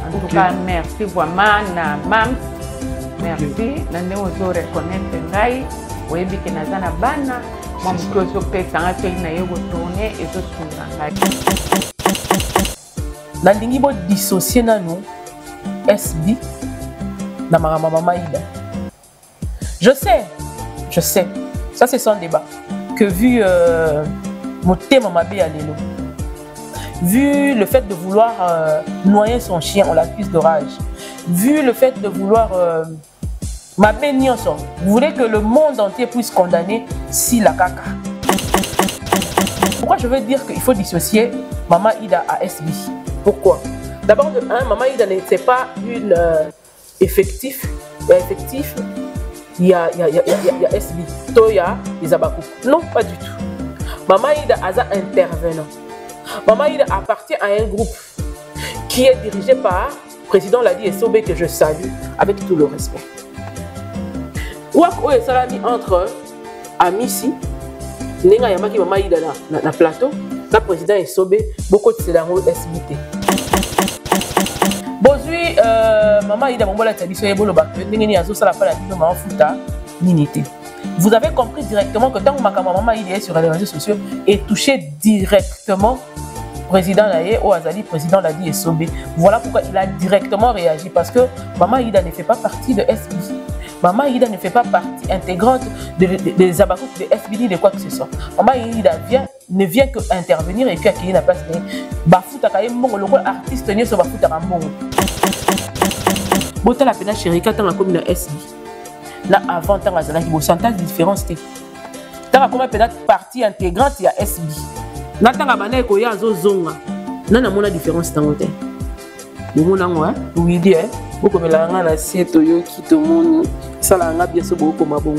En tout cas, merci vraiment na Mams. Merci. Nande ozo reconnaître ngai. Oyebi ke nazana bana. Moi mkozo pesa ngate na yego tourner et zo sunga ngai. Nalingi bo dissocier nanu SB na Mama Ida. Je sais. Ça c'est son débat. Que vu mon thème Mabé Alelo, vu le fait de vouloir noyer son chien, on l'accuse de rage. Vu le fait de vouloir Mabé Nyonso, vous voulez que le monde entier puisse condamner si la caca. Pourquoi je veux dire qu'il faut dissocier Mama Ida à SB? Pourquoi? D'abord, Mama Ida n'était pas une effectif. Il y a SB, Toya, les Abakou. Non, pas du tout. Mama Ida a intervenant. Mama Ida appartient à un groupe qui est dirigé par le président Ladi Essobe, que je salue avec tout le respect. Ouak Oye Salami entre Amissi, Nenga Yamaki Mama Ida na plateau, le président Essobe, beaucoup de Sédango SBT. Bozui, Mama Ida Mombola Tabiso Ebolo Bakwe, Nengeni Azo Salapala Dino Maman Futa, Ninité. Vous avez compris directement que tant que Mama Ida est sur les réseaux sociaux et touché directement président Naye ou Azali, président Ladi Essobe. Voilà pourquoi il a directement réagi, parce que Mama Ida ne fait pas partie de SB. Mama Ida ne fait pas partie intégrante des Abakouk de SB ni de quoi que ce soit. Mama Ida ne vient que intervenir et puis accueillir la place. Bafuta Kaye Mbongo, le rôle artiste n'est pas Bafuta Mbongo. Bota la peine chérie, quand on a commis la SB. Là, avant, on a dit que pourcentage de différence. Tant qu'on a peut-être partie intégrante, il y a SB. Là, on a dit qu'il y a Zozonga. Non, on a une différence dans le temps. Vous avez oui, dit, vous avez la Toyo qui te montre, ça l'a bien sûr beaucoup comme bon.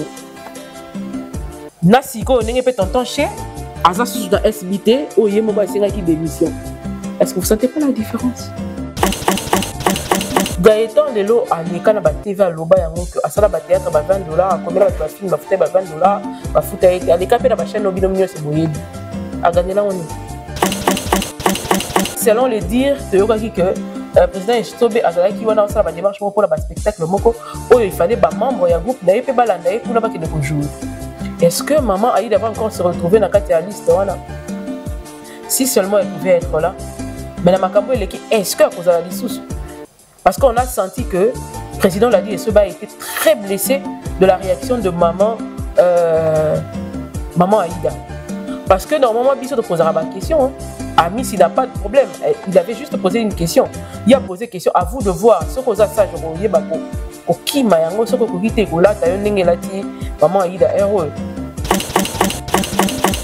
Nasiko, on peut tonton chez Aza sous dans SBT, ou Yemo Basenga qui démission. Est-ce que vous ne sentez pas la différence? Gaëtan de l'eau à Nekana TV à l'Oba Yango, à Sala Théâtre, $20, à combien de film, $20, à Foutaïte, à l'écapé de la chaîne Obinomio Seboyed, à gagner là on est. Selon les dires de Yogaki que le président Essobe a dit qu'il y a une démarche pour le spectacle, il fallait des membres du groupe, il y a pour la jouer. Est-ce que maman Aïda va encore se retrouver dans la liste? Si seulement elle pouvait être là. Mais dans ma campagne, est-ce que vous avez la liste? Parce qu'on a senti que le président Ladi Essobe a été très blessé de la réaction de maman Aïda. Parce que normalement, il se posera la question. Ami, s'il n'a pas de problème, il avait juste posé une question. Il a posé une question. À vous de voir. Ce que vous avez fait,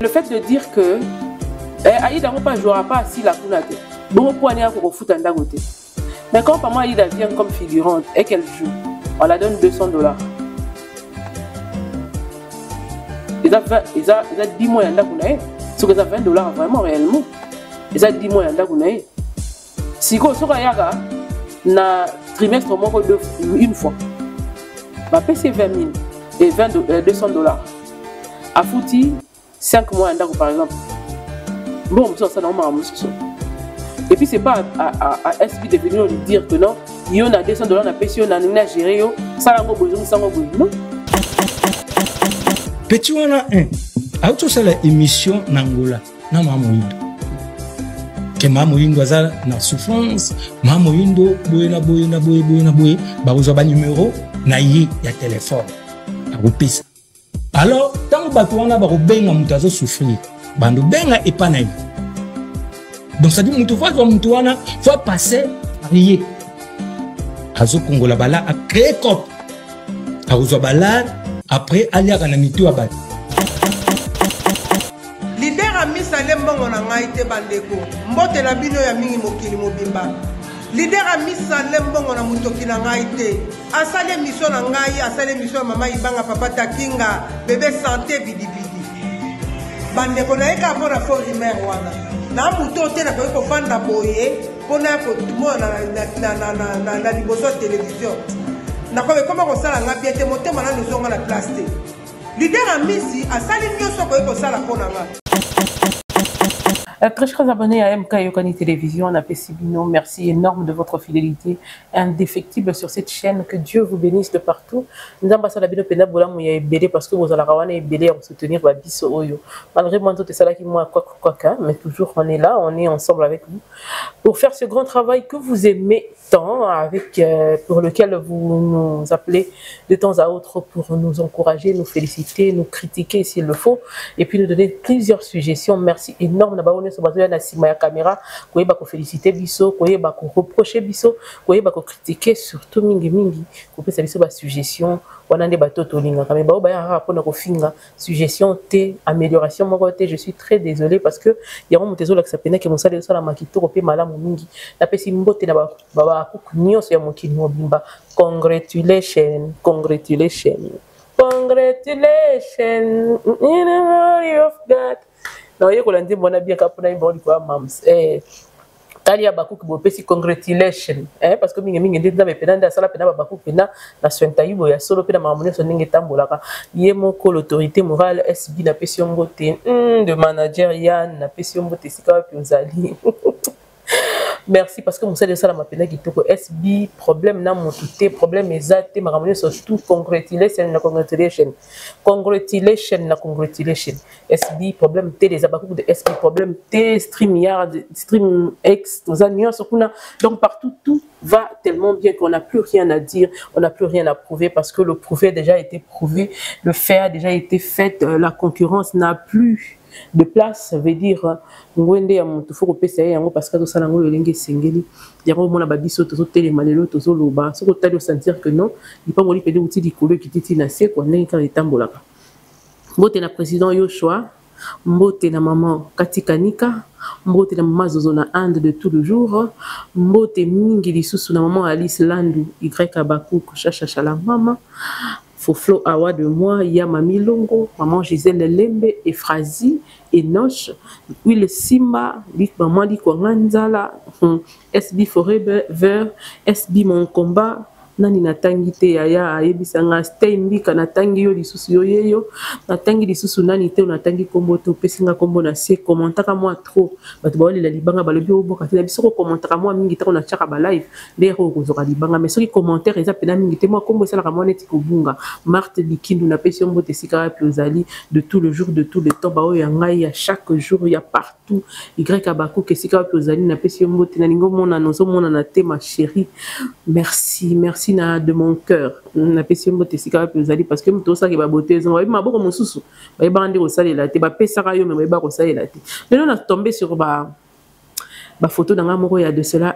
le fait de dire que Aïda ne jouera pas si la Kounate. Mais quand maman Aïda vient comme figurante et qu'elle joue, on la donne $200. Ils ont 10 mois d'années. Ce que ça $20 vraiment réellement. Ils ont 10 mois d'années. Si vous avez un trimestre une fois, va payer 20 000 et $200. À fouti 5 mois par exemple. Bon, ça normalement. Et puis c'est pas à SB de venir lui dire que non, il y a $200 à payer, on a géré, ça n'a pas besoin, ça n'a pas besoin. Petit wana auto sala émission nangola na mamoyindo ke mamoyindo aza na souffrance mamoyindo boye ba ozwa ba numéro na ye ya téléphone akopesa. Alors tant bato wana ba kobenga mutu azo souffrir bando benga epana ye. Donc ça dit mutu wana faut passer rien azo kongola bala a créer cop a ozwa bala. Après, il y a un mito à battre. Leader a mis sa lembongo na ngaite bandeko. Mbote la bino ya mingi mokili mobimba. Leader a mis sa lembongo na mutoki na ngaite. Asale mission na ngai, asale mission mama ibanga papa takinga, bébé santé bidibidi. Bandeko na eka pona fo rimer wana. Na muto te na ko fanda boye, pona ko tumo na liboso télévision. Comment on sala nga bien te motema na nous on la place te. Leader a misi a sali nyoso ko sala pona nga. Très chers abonnés à MK Yokani Télévision, on appelle Sibino. Merci énorme de votre fidélité indéfectible sur cette chaîne. Que Dieu vous bénisse de partout. Nous avons passé la vidéo parce que vous allez bédé à soutenir Babiso Oyo. Malgré moi, tout est ça là qui moi quoi, mais toujours on est là, on est ensemble avec vous pour faire ce grand travail que vous aimez tant, avec pour lequel vous nous appelez de temps à autre pour nous encourager, nous féliciter, nous critiquer s'il le faut, et puis nous donner plusieurs suggestions. Merci énorme. Na caméra, koyeba ko féliciter biso, koyeba ko reprocher biso, koyeba ko critiquer, surtout mingi ko pesa biso ba suggestion, wana nde batoto linga kame ba ya rapona ko finga suggestion te amélioration moko te. Je suis très désolé parce que yango mutezo la sapena ke mosala sala makito ko pe malamu mingi na pesi mbote na ba nyonso ya mokili mobimba. Congratulations in the glory of God. Na oye kolandi mona bien kapona iboni kwa mams Talia Bakou qui bopesi congratulations parce que mingi nde ndabe penanda sala pena Bakou pena na swenta yibo ya solo pena mamonia so ndenge tambolaka ye moko l'autorité morale SB na pesi mbote de manager Yann na pesi mbote sika pi ozali. Merci parce que Moussa de Salam appelé qui toko SB problème na motuté problème exact makamoni surtout congratulations SB problème T des abakou de SB problème T StreamYard Stream X nos amis surtout donc partout tout va tellement bien qu'on n'a plus rien à dire, on n'a plus rien à prouver parce que le prouvé a déjà été prouvé, le fait a déjà été fait, la concurrence n'a plus de place, ça veut dire ngwende ya mutu faut kopesa yango parce que to sala ngolo lenge sengeli yango mona babiso to télémalelo to loba soko tali sentir que non il pas ngoli pede outil dikolo kititi na se kwa ndenge ka etambolaka. Mbote na président Yoshua, mbote na maman Katikanika, mbote na maman Zozo na Inde de tout le jour, mbote mingi lisusu na maman Alice Landu Y Abakou chacha chala mama Foflo Awa de moi, Yama Milongo, maman Gisèle Lembe, Efrazi, Enoch, Will Simba, maman Likwanganzala, SB Forever, SB Mon Combat, Nani natangi te ya ayebisanga Stein ka natangi yo lisusu yo yeyo natangi lisusu nani te natangi kombo to pesinga kombo na se commentaka moi trop bato ba la libanga balobi oboka te biso ko commentaka moi mingi ta na chaka ba live ndero ko zoka libanga mais soki commentaire eza pena mingi te moi kombo sala ka moi neti ko bunga Marthe Bikindu na pesi mbote sika plozali de tout le jour de tout le temps ba o ya ngai ya chaque jour il y a partout Y Abakou que sika plozali na pesi mbote na ningo mona nozo mona na te ma chérie merci de mon cœur na pesi mbote sika plozali parce que mto ça ki ba beauté zo ba maboko mosusu ba bandi ko salela te ba pesa ka yo mais ba ko salela te lelo na tombé sur ba photo dans un moko il y a de cela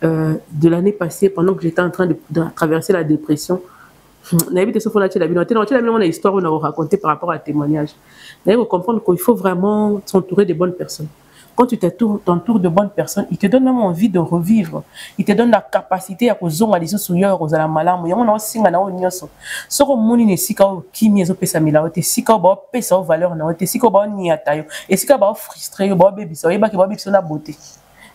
de l'année passée pendant que j'étais en train de traverser la dépression. N'avait ce faut la histoire on a raconté par rapport à témoignage. D'ailleurs comprendre qu'il faut vraiment s'entourer de bonnes personnes. Quand tu t'entoures de bonnes personnes, ils te donnent même envie de revivre. Ils te donnent la capacité à causer les souilleurs aux alamalamu. Il y a un singa na onyoso. Soko moni ne sika o kimi ezo pesa mila ote sika ba pesa o valeur na ote sika ba ni atayo. Et sika ba frustré ba bébé so yeba ke ba bébé so na beauté.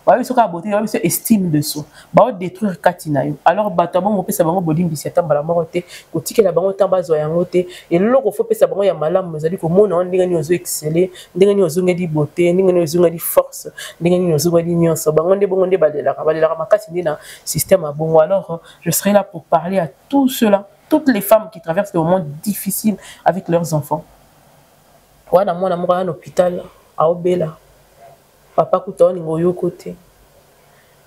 Ba biso ka beauté, ba biso estime de soi. Ba détruire katina yo. Alors bato bango pesa bango bolimbi siata mbala morote, ko tikela bango tamba zo yango te. Et loko fo pesa bango ya malamu mozali ko mona ndenge ni ozo exceller, ndenge ni ozo ngedi beauté, ndenge ni ozo ngedi force, ndenge ni ozo ngedi nyonso. Bango nde badelaka makasi ndina système a bongo. Alors je serai là pour parler à tout cela, toutes les femmes qui traversent des moments difficiles avec leurs enfants. Wana mwana moko à hôpital a obela. Papa Koutoni ngoyo côté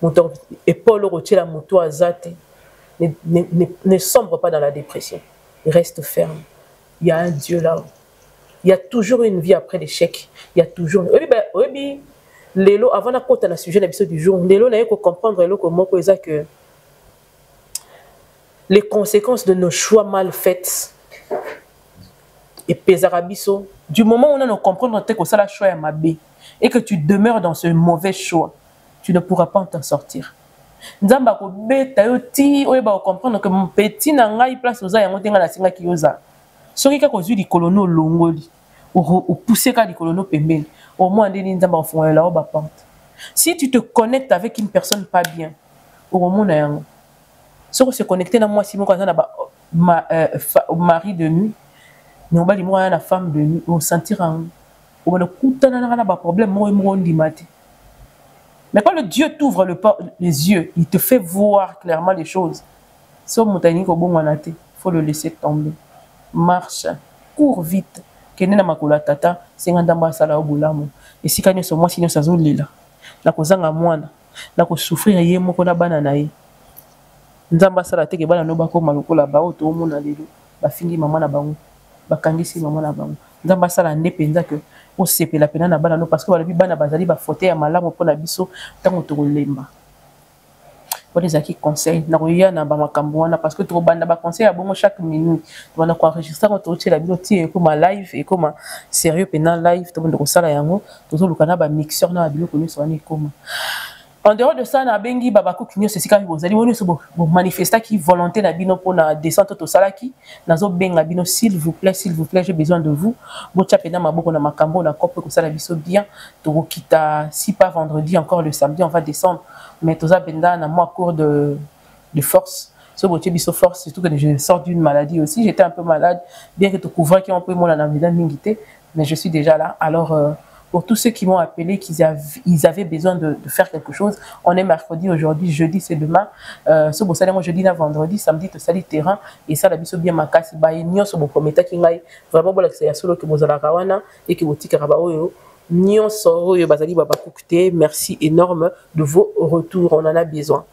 mouton épaule rotila moto azate ne sombre pas dans la dépression, reste ferme. Il y a un Dieu là. Il y a toujours une vie après l'échec. Il y a toujours oui lelo avant la côte na sujet l'épisode du jour lelo na ko comprendre lelo comment que les conséquences de nos choix mal faits et pesarabiso du moment où on a comprendre que ça la choix est mabé et que tu demeures dans ce mauvais choix, tu ne pourras pas t'en sortir. Nzamba ko beta yo ti oyeba comprendre que mon petit na ngai place oza yango tenga na singa ki yoza. Soki ka ko zui di kolono longoli ou pousser ka di kolono pembeni. Au moins ndeni nzamba fond la o ba pente. Si tu te connectes avec une personne pas bien, au moment na yango. Soko se connecter na moi Simon quand na ba mari de nuit, mais on va dire moi la femme de nuit, on sentir on a un problème, mais quand le Dieu t'ouvre les yeux, il te fait voir clairement les choses. Si on il faut le laisser tomber. Marche, cours vite. Kene makula tata, singandamba sala obulamu. Et si kanyo so moi sinyo sazo lela. Na kozanga mwana, na ko souffrir ye moko na bana na ye. Nzamba sala teke bana no bako malukola ba o to mona lelo, ba fingi mama na bango, ba kangisi mama na bango. Nzamba sala nde penza que o sepela pena na bana no parce que balobi bana bazali ba faute ya malamu pona biso tango to lemba. Pour les acquis conseils, na roya na ba makambo wana parce que to banda ba conseil à bon chaque minute. On a enregistrer on to la bibliothèque et comme live et comme sérieux pena live to bando sala yango to lukana ba mixeur na biloko ni so ni comme. En dehors de ça, na bengi babako kinyo c'est sika vous allez woni so bo manifester qui volonté na bino pour na descente to salaki nazo benga bino s'il vous plaît j'ai besoin de vous bo chapena maboko na makambo na kope ko sala biso bien to kita si pas vendredi encore le samedi on va descendre mais toza benda na moi cours de force so bo biso force surtout que je sors d'une maladie aussi j'étais un peu malade bien que te couvrir qui on peut moi na vida mingité mais je suis déjà là alors pour tous ceux qui m'ont appelé, qu'ils avaient besoin de faire quelque chose, on est mercredi, aujourd'hui, jeudi, c'est demain. Ce beau salé, moi, jeudi, vendredi, samedi, tu sali terrain, et ça, la biso bien ma casse, bah, n'y a ce beau comité qui m'aille vraiment bon, c'est solo que vous allez rawana et que vous tika rabaoyo. Nyon soro yo bazali baba koukte, merci énorme de vos retours, on en a besoin.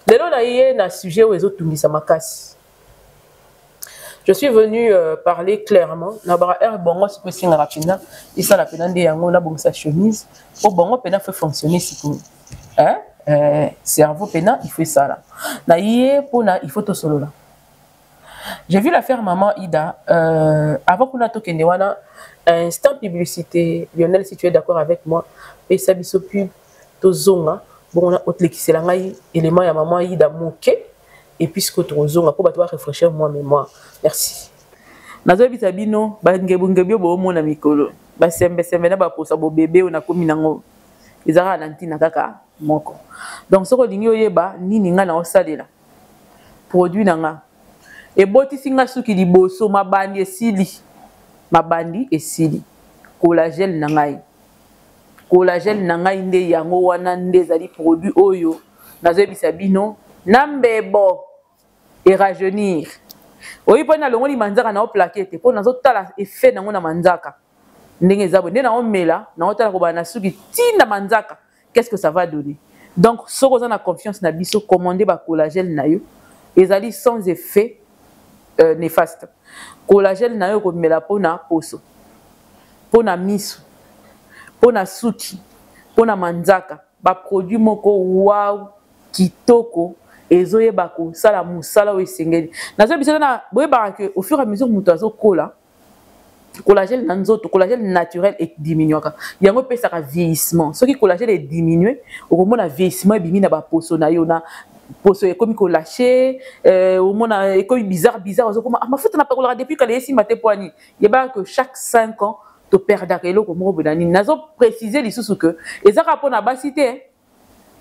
Lelo na yé na sujet où les autres tournent sa ma casse. Je suis venu parler clairement. Nabara er bongo si peut singa rapina. Et ça la peine de yango na bon sa chemise. Au bongo pena fait fonctionner si tout. Cerveau pena il fait ça là. Na yé pona il faut to solo là. J'ai vu l'affaire maman Ida avant qu'on a tokende wana instant publicité. Lionel si tu es d'accord avec moi et ça biso pub to zonga bon on a autre qui c'est la ngai élément ya maman Ida moké. Et puisque tu as pour réfléchir moi mémoire. Merci. Nazo bitabino ba ngebungebio bo mona mikolo. Ba sembe na ba posa bo bébé ona komi nango. Ezara lantina kaka moko. Donc soko lingi oyeba nini nga na osalela. Produit nanga. E boti singa suki liboso mabandi esili. Mabandi esili. Collagène nangai. Collagène nangai nde yango wana nde zali produit oyo. Nazo bisabino nambebo et rajeunir. Oui, pour na longoli manzaka na o plaquette pour nazo tala effet nango na manzaka. Ndenge zabo ndenge na o mela na o tala ko ba na suki tinda manzaka. Qu'est-ce que ça va donner? Donc soko za na confiance na biso commander ba collagène na yo ezali sans effet néfaste. Collagène na yo ko mela pona poso. Pona miso. Pona suki. Pona manzaka. Ba produit moko wow kitoko ezoye bako sala musala o esengeli nazo biso na boyeba que au fur et à mesure muto azo kola collagène na nzoto collagène naturel est diminuaka yango pesa ka vieillissement ce qui collagène est diminué au mona vieillissement bimi na ba poso na yo na poso e komi ko lâcher au mona e komi bizarre ozo koma mafuta na pakola depuis que les si maté poani yeba que chaque 5 ans to perdre eloko moko bodani nazo préciser lisusu que ezaka pona basité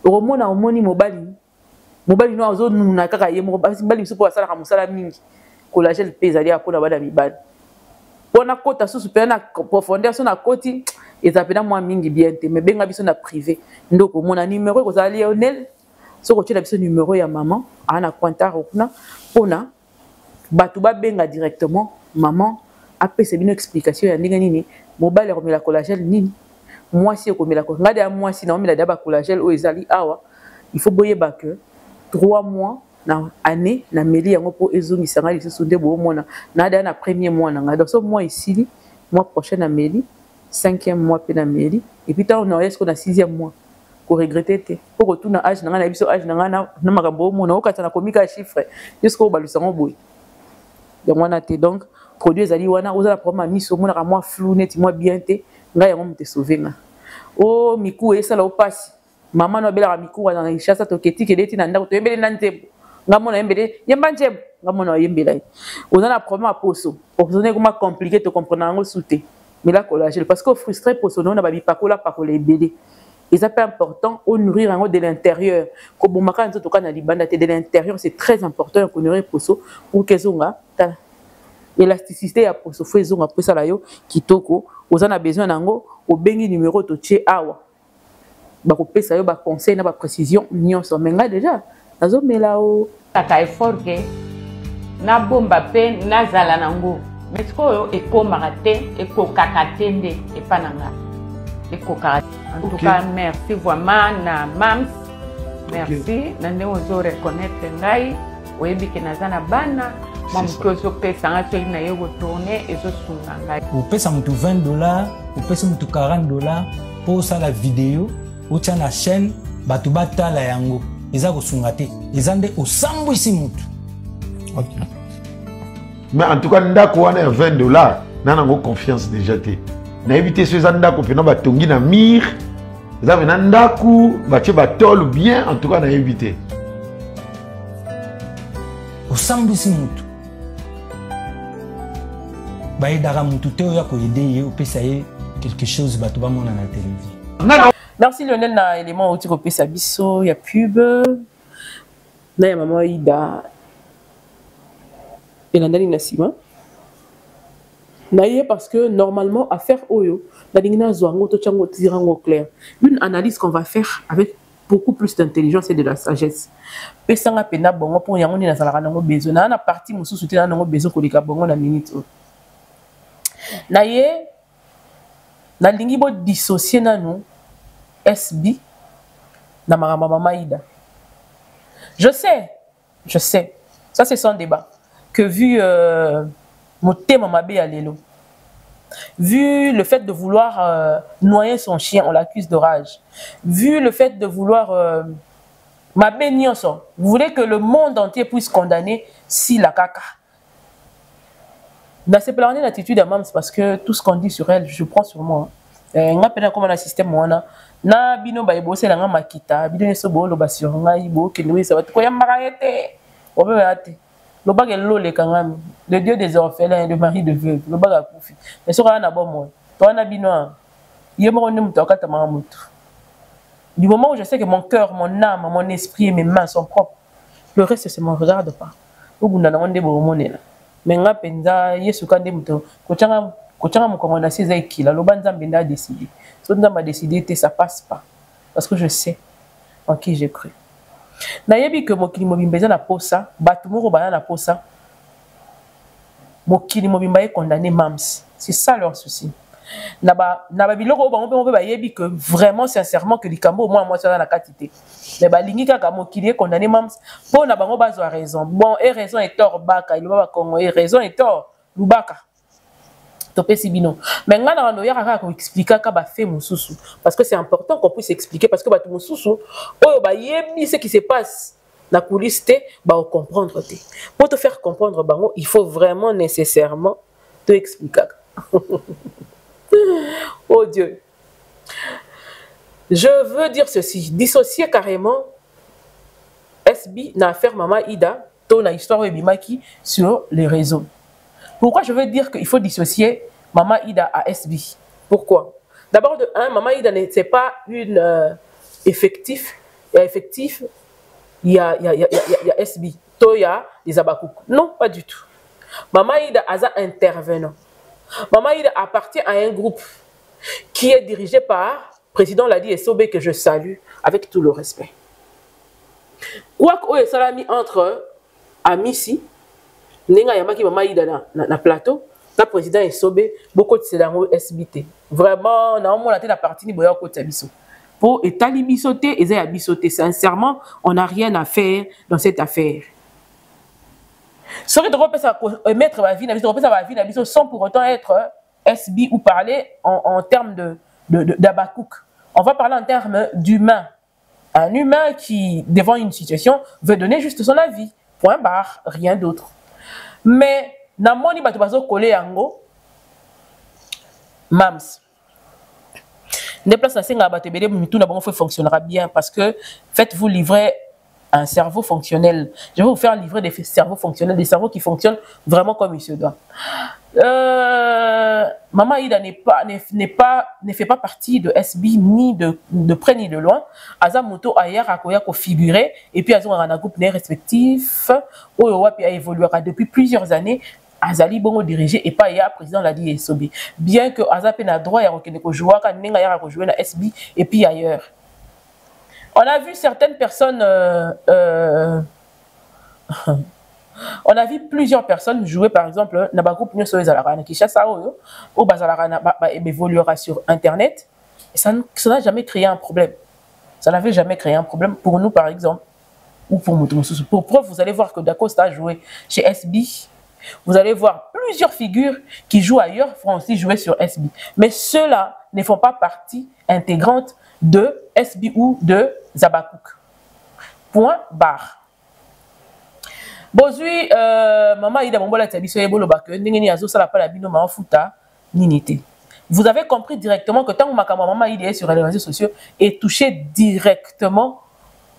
au mona omoni mobali no azo nuna kaka ye mobali biso po asala ka musala mingi collagène pesa ali apona bana mibali pona kota susu pe na profondeur so na koti ezapena moi mingi bien te mais benga biso na privé ndoko mona numéro ko zali Lionel so ko tshela biso numéro ya maman ana kwanta okuna pona batu ba benga directement maman apesa bino explication ya ndenge nini mobali ko mela collagène nini moi si ko mela ko ngade ya moi si na mela daba collagène o ezali awa il faut boyeba que 3 mois na année na meli yango po ezongi sanga lisusu nde bo mona na da na premier mois na nga donc so mois ici mois prochain na meli 5e mois pe na meli et puis tant on est qu'on a 6e mois ko regretter te pour retourner âge na nga na biso âge na nga na makambo mona o kata na komika chiffre jusqu'au balusango boy donc wana te donc produit ezali wana oza la problème miso mona ka moi flou net moi bien te nga yango mte sauver nga o miku esala o passe maman no bela miku wana na chassa to ketiki leti na ndako to yembele na ntembo ngamona yembele yemba ntembo ngamona yembela oza na problème à poso optionner comment compliqué to comprendre ngo souté mais la collagène parce que frustré poso no na ba bipakola pakola ebele et ça c'est important au nourrir en de l'intérieur ko bomaka nzo to kana libanda te de l'intérieur c'est très important ko nourrir poso pour que zonga ta élasticité ya poso fo zonga pesa la yo kitoko oza na besoin nango obengi numéro to tie awa bakopesa yo ba conseil na ba précision nyonso mais nga déjà nazomela o kaka effort ke nabomba mpe nazala nango mais sikoyo ekomaka te ekokaka te nde epa na nga ekokaka en tout cas merci vraiment na mams merci na ndenge ozoreconnaître ngai oyebi ke naza na bana mwa motu ozopesanga soki na ye kotourne ezosunga ngai opesa motu $20 opesa motu $40 mpo osala video otia na chaîne bato batala yango eza kosunga te eza nde osambwisi motu. Mais en tout cas ndako wana ya $20 nanango confiance déjà te nayebi te so eza ndako mpena batongi na mire eza pena ndako batie batole bien en tout cas nayebi te osambwisi motu bayedaka motu te oya koyede ye opesa ye quelque chose bato bamona na télévision. Merci Lionel na élément outi kopesa biso ya pub na ya maman Ida elandani na sima na ye parce que normalement affaire oyo na dingina zwango to chango tirango clair une analyse qu'on va faire avec beaucoup plus d'intelligence et de la sagesse pesanga pena bongo pour yango ni na salaka nango besoin na partie mususu te na nango besoin kolika bongo na minute na ye na lingi bo dissocier nanu SB na Maman Ida. Je sais, ça c'est son débat. Que vu mon thème Mabé à l'élo, vu le fait de vouloir noyer son chien, on l'accuse de rage. Vu le fait de vouloir Mabé Nyonso, vous voulez que le monde entier puisse condamner si la caca. Dans ces plans l'attitude à Mams parce que tout ce qu'on dit sur elle, je prends sur moi. Nga pena comme un système wana na bino ba ebose la nga makita bino so bo lo basio nga ibo ke nous ça va ko ya maraete obe ate lo ba lo le kangami le dieu des orphelins le mari de veuve lo ba kufi mais so kana bo mo to na bino yemo ne muto akata ma mutu du moment où je sais que mon cœur mon âme mon esprit et mes mains sont propres le reste c'est mon regarde pas ogunda na nde bo monela mais nga penza yesu kande muto ko changa mokongo na seza ekila loba nzambe nda décidé so nzambe a décidé te ça passe pas parce que je sais en qui j'ai cru nayebi que mokili mobimba eza na posa bato moko bana na posa mokili mobimba est condamné mams c'est ça leur souci na ba biloko bango pe bayebi que vraiment sincèrement que likambo moi ça na katité mais balingi kaka mokili est condamné mams po na bango bazwa raison bon et raison et tort baka il va Congo et raison et tort lubaka mais maintenant on doit expliquer parce que c'est important qu'on puisse expliquer parce que ce qui se passe la coulisse va comprendre pour te faire comprendre il faut vraiment nécessairement te expliquer. Oh Dieu, je veux dire ceci, dissocier carrément SB na affaire Maman Ida ton la histoire Ebimaki sur les réseaux. Pourquoi je veux dire qu'il faut dissocier Maman Ida à SB? Pourquoi? D'abord, de un, Maman Ida, c'est pas une effectif. Il y a effectif, il y a SB. Il y a des abakouk. Non, pas du tout. Maman Ida a un intervenant. Maman Ida appartient à un groupe qui est dirigé par le président Ladi Essobe, que je salue avec tout le respect. Quoi que ça l'a mis entre Amissi, Nenga Yamaki Maman Ida na plateau, le président Essobe, beaucoup de sédango SBT. Vraiment, on a la partie ni boya côté biso. Pour étaler bisoté, et bisoté. Sincèrement, on n'a rien à faire dans cette affaire. Serait de mettre ma vie, sans pour autant être SB ou parler en termes d'abakouk. On va parler en termes d'humain. Un humain qui, devant une situation, veut donner juste son avis. Point barre, rien d'autre. Mais, na moni bato bazo collé yango, mams. Des places à Senga Batebele, tout d'abord fonctionnera bien parce que faites-vous livrer un cerveau fonctionnel. Je vais vous faire livrer des cerveaux fonctionnels, des cerveaux qui fonctionnent vraiment comme il se doit. Maman Ida ne fait pas partie de SB ni de près ni de loin. Azamoto ailleurs a figuré et puis Azon a un groupe respectif où a évolué depuis plusieurs années. azali bongo dirigé et pas ya président l'a dit SOB. Bien que Azape n'a droit à jouer quand nenga ya jouer na SB et puis ailleurs. On a vu certaines personnes on a vu plusieurs personnes jouer par exemple na ba groupe nyoso ezalaka na Kinshasa ou bazalaka na évoluera sur internet et ça n'a jamais créé un problème. Ça n'avait jamais créé un problème pour nous par exemple ou pour Moutoumousou. Pour preuve, vous allez voir que Dacosta a joué chez SB. Vous allez voir plusieurs figures qui jouent ailleurs vont aussi jouer sur SB. Mais ceux-là ne font pas partie intégrante de SB ou de Zabakouk. Point barre. Bozui, maman Ida Mombola Tabiso Ebolo Bake, Ningeni Azo Salapala Bino Maofuta, Ninité. Vous avez compris directement que tant que maman Ida est sur les réseaux sociaux et touché directement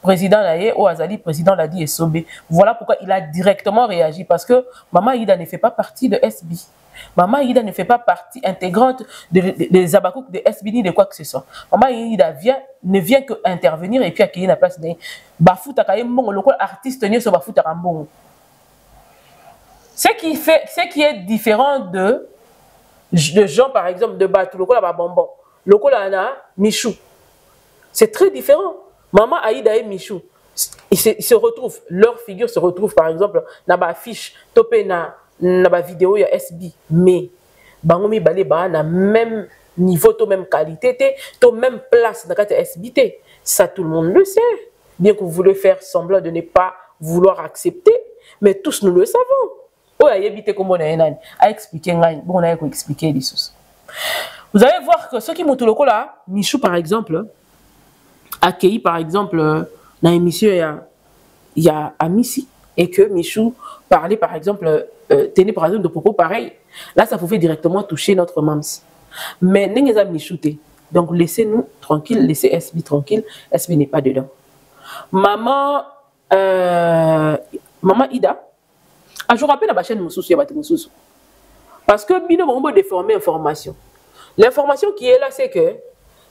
président Naye ou Azali, président l'a dit SOB. Voilà pourquoi il a directement réagi parce que Maman Ida ne fait pas partie de SB. Maman Ida ne fait pas partie intégrante des Abakouk de SB ni de quoi que ce soit. Maman Ida ne vient que intervenir et puis accueillir la place de Bafouta Kayembongo, le artiste n'est sur Bafouta Kambongo. Ce qui est différent de gens par exemple de Batou, le Kola Babombo, le Kola Ana Michou. C'est très différent. Maman Aïda et Michou, ils se retrouvent, leur figure se retrouve par exemple dans ma affiche, topé na ma vidéo ya SB, mais bangomi balé ba na même niveau, to même qualité, to même place dans la SBT. Ça tout le monde le sait. Bien que vous voulez faire semblant de ne pas vouloir accepter, mais tous nous le savons. Oh ya yebité comme on a expliqué bon on a expliqué les choses. Vous allez voir que ceux qui montent le là, Michou par exemple accueilli par exemple dans l'émission il y a Amissi et que Michou parlait par exemple tenait par exemple de propos pareils, là ça pouvait directement toucher notre mams. Mais n'engagez Michou donc laissez-nous tranquille, laissez SB tranquille, SB n'est pas dedans. Maman Ida, je rappelle la chaîne Moussoussou parce que bino on déformer information. L'information qui est là c'est que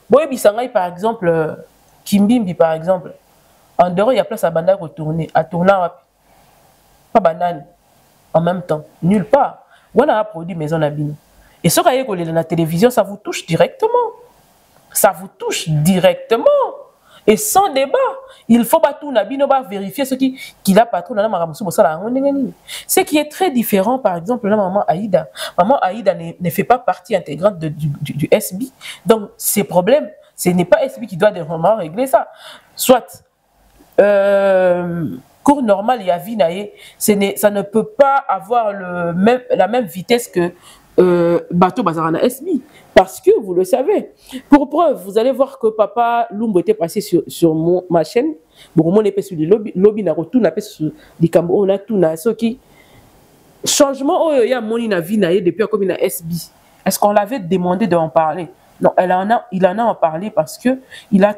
Boye Bisangay par exemple Kimbimbi par exemple, en dehors il y a place à Banda retourner, à tourner pas banane en même temps, nulle part. On a produit Maison Abine. Et ce qu'il y a dans la télévision, ça vous touche directement. Ça vous touche directement. Et sans débat, il faut pas tout vérifier ce qu'il a pas trop dans la ce qui est très différent, par exemple, la maman Aïda. Maman Aïda ne fait pas partie intégrante du SB. Donc, ces problèmes, ce n'est pas SB qui doit vraiment régler ça. Soit, cours normal, il y a Vinaye, ça ne peut pas avoir la même vitesse que Bateau Bazarana SB. Parce que vous le savez. Pour preuve, vous allez voir que Papa Lumbo était passé sur ma chaîne. Bon, on est sur le lobby, on a sur les Cambodges, on a tout ce qui. Changement, il y a mon Vinaye depuis comme il a SB. Est-ce qu'on l'avait demandé d'en parler? Non, il en a parlé parce que il a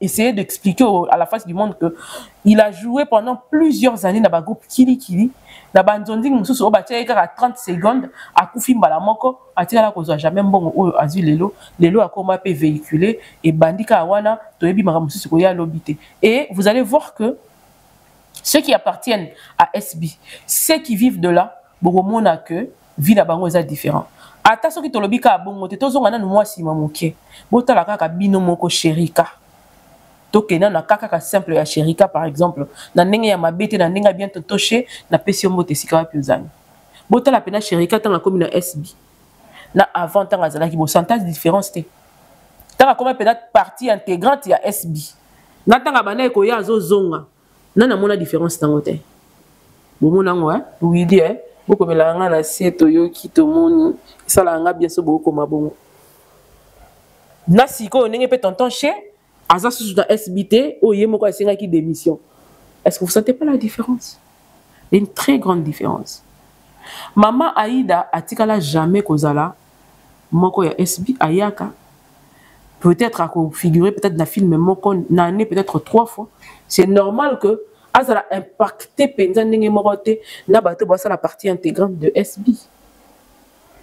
essayé d'expliquer à la face du monde que il a joué pendant plusieurs années dans le groupe Kili Kili. Dans le groupe à 30 secondes, à Koufimba la moko, à Tirala Kozo jamais bon ou Azul Lelo a comment peut véhiculer et Bandika Awana, Toebi Maramusu Koya Lobité. Et vous allez voir que ceux qui appartiennent à SB, ceux qui vivent de là, bon, n'a que vie là-bas est différent. Ata soki tolobi ka bongo te tozonga na mwasi mamoke botala kaka bino moko sherika tokena na kaka simple ya sherika par exemple na ndenge ya mabete na ndenge bien totoche na pesio mbote sika wapi ozani botala pena sherika tanga komi na SB na avant tanga zalaki bo pourcentage de différence te tanga comme pena partie intégrante ya SB na tanga bana ko ya zo zonga na mona différence tango te bo mona ngwa oui dire beaucoup de la na seto yo kito moni ça la nga bien so beaucoup mabongo na siko ndenge pe tonton che aza sous dans SBT o yemo ko asenga ki démission. Est-ce que vous sentez pas la différence? Il y a une très grande différence. Maman Aïda atikala jamais kozala moko ya SB ayaka peut-être à configurer peut-être dans film moko na année peut-être 3 fois. C'est normal que ça a impacté la partie intégrante de SB.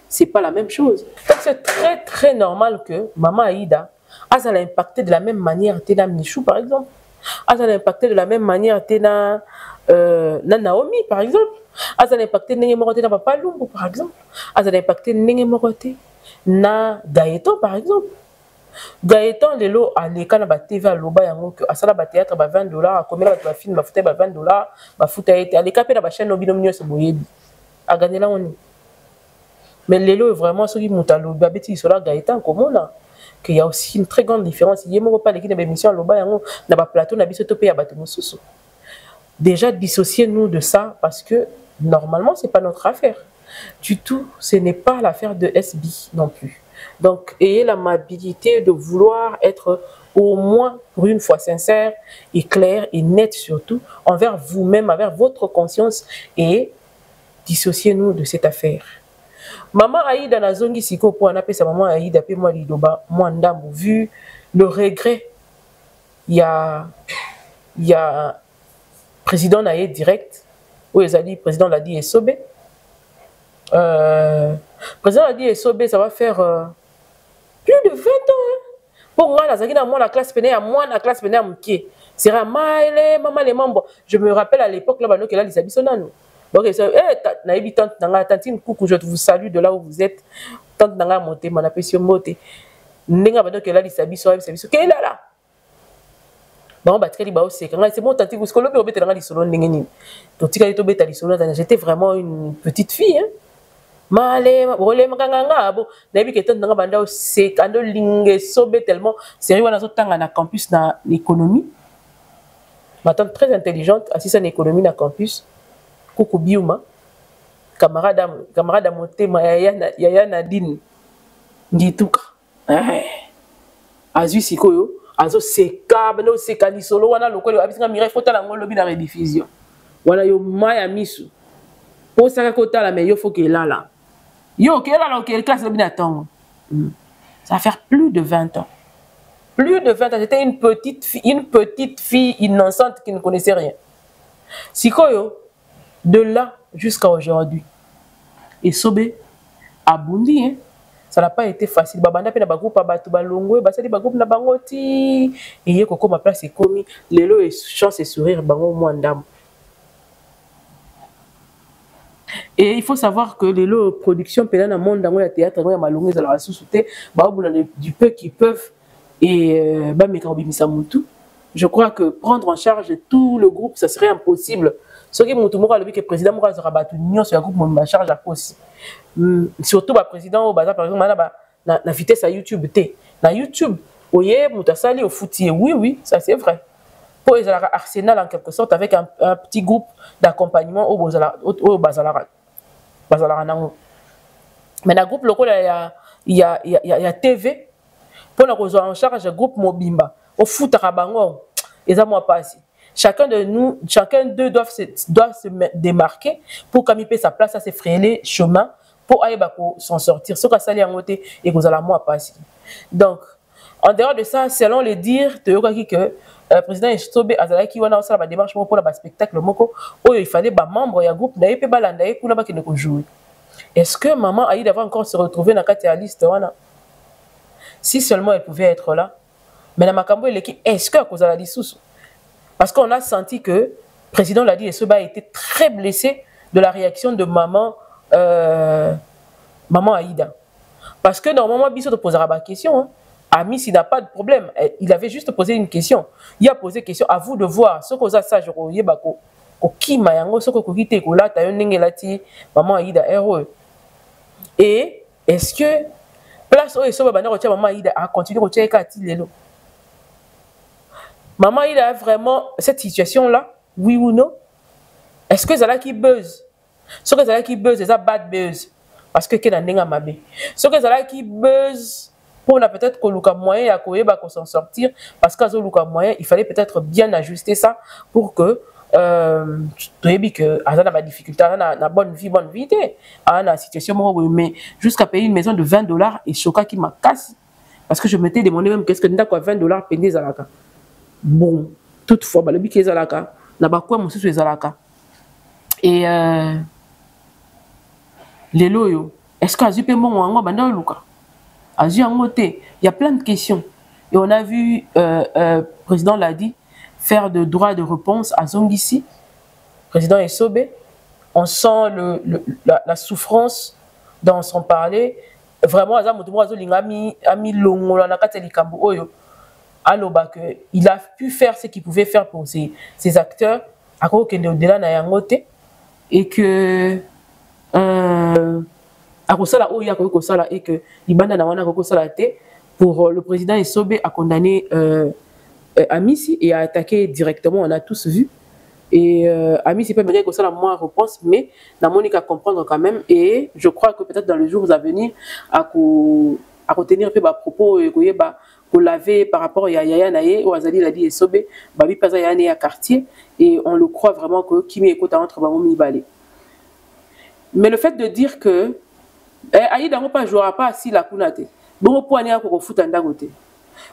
C'est pas la même chose. Donc c'est très très normal que Maman Aïda a impacté de la même manière Tena Michou par exemple. ça a impacté de la même manière na Naomi par exemple, ça a impacté na Papa Lumbu par exemple, ça a impacté na Gaëtan par exemple. Gaëtan lelo aleka na ba TV aloba yango que asala ba théâtre ba $20 akomela ba film ba futa ba $20 ba futa ete aleka pe na ba chaîne obino nyonso boyebi a gagné là on. Mais lelo vraiment ce qui mutalo ba beti sola Gaëtan komona qu'il y a aussi une très grande différence. Il y a pas l'équipe de émission aloba yango na ba plateau na biso to pe ya bato mosusu. Déjà dissocier-nous de ça parce que normalement c'est pas notre affaire. Du tout, ce n'est pas l'affaire de SB non plus. Donc, ayez l'amabilité de vouloir être au moins pour une fois sincère et clair et net surtout envers vous-même, envers votre conscience et dissociez-nous de cette affaire. Maman Aïda Nazongi Siko pour en appeler sa maman Aïda pe moi lidoba moi ndambo vu le regret il y a président Naïe direct où ils a dit président l'a dit Esobé président l'a dit Esobé ça va faire plus de 20 ans hein. Pour moi la classe pénée à moi la classe pénée à Mouké sera maïle maman les membres je me rappelle à l'époque là bano que là les abissonnant donc naïbi tante nanga tantine coucou je vous salue de là où vous êtes tante nanga monter mon appéciation monter nenga bano que là les abissonnant que là bon bah très bao c'est quand c'est bon tante vous scolo be nanga lisolo ndenge nini to tika to beta lisolo j'étais vraiment une petite fille hein malé rolé makanga bo naïbi que tante nanga banda c'est quand lingue sobe tellement sérieux wana zo tanga na campus na l'économie ma tante très intelligente assise en économie na campus Koko Biuma, camarade à motema, Yaya Nadine, Ngituka. Azu Sikoyo, Azo Seka, Beno Seka, Nisolo, Wana Lokolo, Abisanga Mireille, Fota la Ngolo, Bina rediffusion. Voilà, yo Maya Misu. Pour ça, Kota la mais yo faut qu'elle là. Yo, qu'elle là, qu'elle classe le binaton. Ça va faire plus de 20 ans. Plus de 20 ans. J'étais une petite fille innocente qui ne connaissait rien. Sikoyo, de là jusqu'à aujourd'hui. Et Sobé, à Bundi, hein, ça n'a pas été facile. Babanda pe na bagroupe abatu balongwe, basali bagroupe na bangoti. Et yé koko ma place est commis. Lelo et chance et sourire bango mwandam. Et il faut savoir que lelo production pela na monde dango ya théâtre ya malongwe za la sous-souté, ba obula du peu qui peuvent et ba meka obimisa mutu. Je crois que prendre en charge tout le groupe, ça serait impossible. Ce qui est mon tour, le président Moura Zarabatou, nous sur le groupe, ma charge à cause. Surtout le président, par exemple, la vitesse à YouTube. Na YouTube, oui, Moutasali au foutier, oui, ça c'est vrai. Pour les Arsenal en quelque sorte, avec un petit groupe d'accompagnement au Bazalara. Mais dans le groupe local, il y a TV. Pour nous en charge, le groupe Mobimba. Au foot à Rabango, ils ont moi passé. Chacun d'eux doivent se démarquer pour qu'il puisse sa place à se frayer chemin pour aller s'en sortir. Ce que ça en côté et que vous allez moi passer. Donc, en dehors de ça, selon les dires de que le président Estobe Azala qui wana osala ba démarche pour la spectacle moko, il fallait ba membre ya groupe na yepe balanda ye kuna ba kene ko jouer. Est-ce que maman Aïda va encore se retrouver dans la liste wana? Si seulement elle pouvait être là. Mais dans Makambo l'équipe, est-ce que cause la dissous? Parce qu'on a senti que le président l'a dit, Esoba a été très blessé de la réaction de maman Aïda. Parce que normalement, Bisso te posera la question. Hein. Ami, s'il n'a pas de problème, il avait juste posé une question. Il a posé une question, à vous de voir. Ce que ça, je crois, qui m'a yango, ce que vous quittez, que là, tu as un maman Aïda, heureux. Et est-ce que, place où Esoba, maman Aïda a continué à tirer Katilelo? Maman, il a vraiment cette situation-là, oui ou non? Est-ce que Zala qui buzz? Ce que Zala qui buzz, c'est ça bad buzz. Parce que Kenan Nenga Mabé. Ce que Zala qui buzz, pour la peut-être que Luka moyen à Koyeba qu'on s'en sortir, parce qu'à Luka moyen, il fallait peut-être bien ajuster ça pour que tu aies dit que Azana a difficulté, a bonne vie, la situation, mais jusqu'à payer une maison de $20 et Choka qui m'a cassé. Parce que je m'étais demandé même qu'est-ce que nous avons $20 payé Zalaka. Bon, toutefois, le bic est Zalaka, n'a pas quoi, mon sous Zalaka. Et les loyaux, est-ce qu'à Zupé mon ou Banda Luka? À Zuangote, il y a plein de questions. Et on a vu, le président l'a dit, faire de droit de réponse à Zongisi, président Esobe. On sent la souffrance dans son parler. Vraiment, il a pu faire ce qu'il pouvait faire pour ses acteurs à cause qu'il est au-delà de et que et que pour le président Esobe a condamné Amissi et a attaqué directement, on a tous vu. Et Amissi peut me que ça la moins réponse, mais la Monique à comprendre quand même. Et je crois que peut-être dans les jours à venir, à retenir un peu propos pour laver par rapport à Yaya Naye, ou Azali l'a dit Esobe, Babi Paza Yaya à quartier, et on le croit vraiment que Kimi écoute entre Bamoumi Balé. Mais le fait de dire que Aïda ne jouera pas si la Kunate, bon pour aller à foot en dagoté.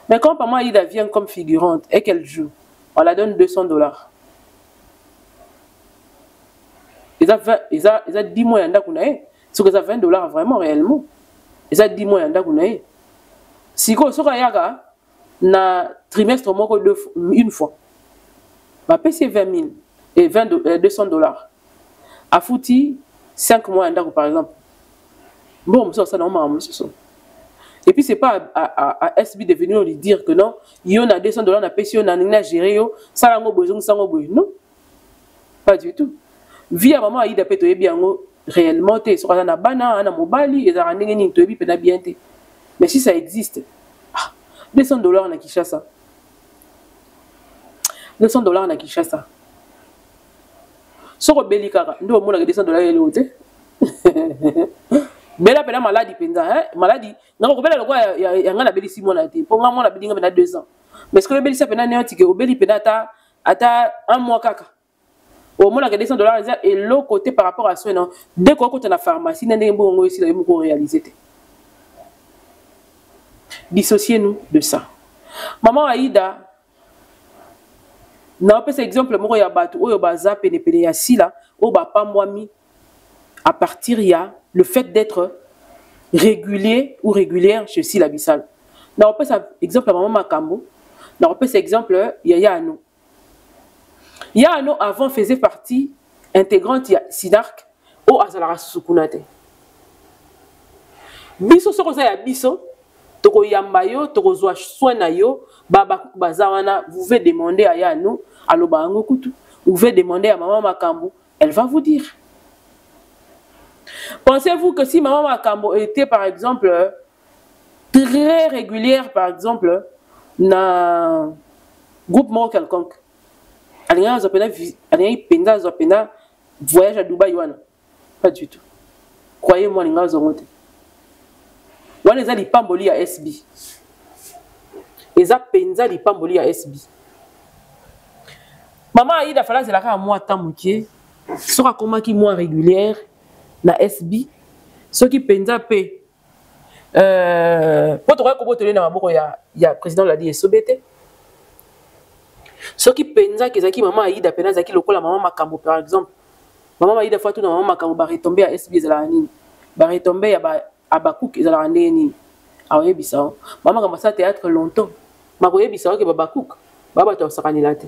Mais quand par moi Aïda vient comme figurante et qu'elle joue, on la donne $200. Ils ont 10 mois en dagonae, ce que ça $20 vraiment réellement. Ils ont 10 mois en dagonae. Si vous avez un trimestre une fois, ma PC 20 000 et $200. A fouti 5 mois en dago par exemple. Bon, ça non, et puis c'est pas à SB de venir lui dire que non, il y a $200 à payer, on a géré, ça n'a pas besoin, non, pas du tout. Via maman Aïda Peto et bien réellement, tu es sur un bana, un mobile, et un négéni, tu es bien. Mais si ça existe, $200 na Kinshasa. $200 na Kinshasa. Soko belikaka, ndo mona $200 ele ote. Bela pena maladie penza, maladie. Nako bela lokwa ya ngana beli 6 mois na te. Po nga mona belinga pena 2 ans. Mais ce que beli ça pena néoti ke obeli pena ata 1 mois kaka. Au moins que $200 et l'autre côté par rapport à ça non. Dès qu'on côté la pharmacie, n'en est bon aussi là pour réaliser. Dissociez-nous de ça. Maman Aïda, n'a pas cet exemple, moi ya batu, oyo baza pene ya sila, o ba pa mwami. À partir il y a le fait d'être régulier ou régulière chez Sila Bissal. N'a pas cet exemple maman Makambo, n'a pas cet exemple Yaya Ano. Yaya Ano avant faisait partie intégrante de Sidark au Azalara Sukunate. Biso soko za ya biso. Toko yambayo, toko zwa soin na yo, baba bazawana, vous pouvez demander à Yano, à Lobango Kutu, vous pouvez demander à maman Makambo, elle va vous dire. Pensez-vous que si maman Makambo était par exemple très régulière, par exemple, dans un groupement quelconque, elle y a un voyage à Dubaï, pas du tout. Croyez-moi, il y a un wana eza lipamboli ya SB. Eza penza lipamboli ya SB. Maman Aïda fala zelaka a moi temps mukie. Soka komaki moi régulière na SB. Soki penza pe poto ko botele na maboko ya président la di Esobete. Soki penza kezaki maman Aïda pena zaki lokola maman Makambo par exemple. Maman Aïda fois tout na maman Makambo ba retomber à SB ezala nini. Ba retomber ya ba Abakouk ils allaient rendre ni aoye bisao maman comme ça théâtre longtemps makoye bisao que Babakouk baba to sakani late